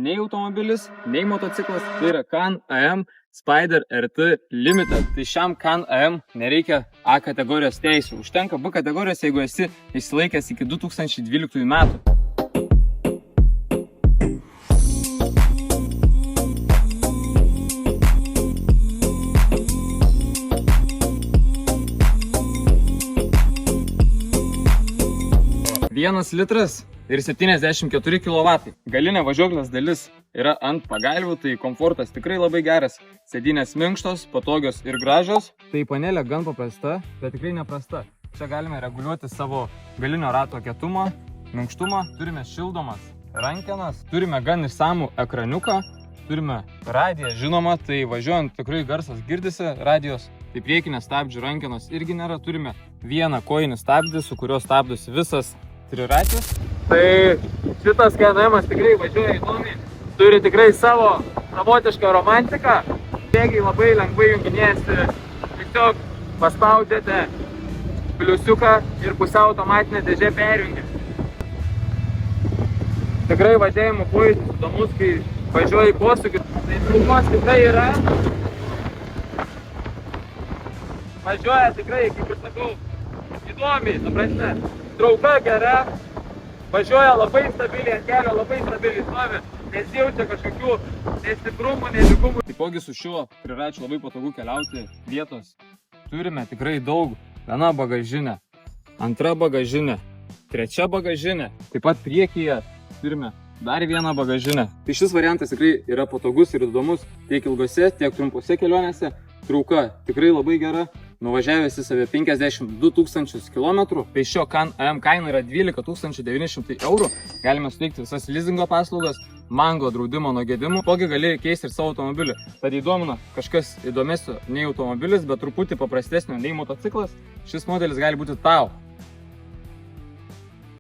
nei automobilis, nei motociklas, tai yra Can Am Spyder RT Limited. Tai šiam Can Am nereikia A kategorijos teisių, užtenka B kategorijos, jeigu esi išsilaikęs iki 2012 metų. Vienas litras ir 74 kW. Galinė važiuoklės dalis yra ant pagalvių, tai komfortas tikrai labai geras. Sėdynės minkštos, patogios ir gražios. Tai panelė gan paprasta, bet tikrai neprasta. Čia galime reguliuoti savo galinio rato kietumą, minkštumą. Turime šildomas rankenas, turime gan išsamų ekraniuką, turime radiją, žinoma, tai važiuojant tikrai garsas girdisi radijos. Tai priekinės stabdžių rankenos irgi nėra. Turime vieną kojinį stabdį, su kuriuo stabdosi visas triratis. Tai šitas Can Amas tikrai važiuoja įdomiai, turi tikrai savo savotišką romantiką. Bėgiai labai lengvai junginėjasi, tiesiog paspaudėte pliusiuką ir pusiau automatinė dėžė perjungia. Tikrai važiavimo pojūtis įdomus, kai važiuoja į posūkius. Tai traukos tikrai yra. Važiuoja tikrai, kaip ir sakau, įdomiai, ta prasme. Trauka gera, važiuoja labai stabiliai ant kelio, labai stabiliai stovi, nesijaučia kažkokių nestiprumų, nelygumų. Taipogi su šiuo triračiu labai patogu keliauti, vietos turime tikrai daug. Viena bagažinė, antra bagažinė, trečia bagažinė, taip pat priekyje turime dar vieną bagažinę. Tai šis variantas tikrai yra patogus ir įdomus tiek ilgose, tiek trumpose kelionėse. Trauka tikrai labai gera. Nuvažiavęs į save 52 000 km, tai šio Can Am kaina yra 12 900 €. Galime suteikti visas lizingo paslaugas, mango draudimo nuo gedimų, togi gali keisti ir savo automobilį. Tad įdomina kažkas įdomesnio nei automobilis, bet truputį paprastesnio nei motociklas, šis modelis gali būti tau.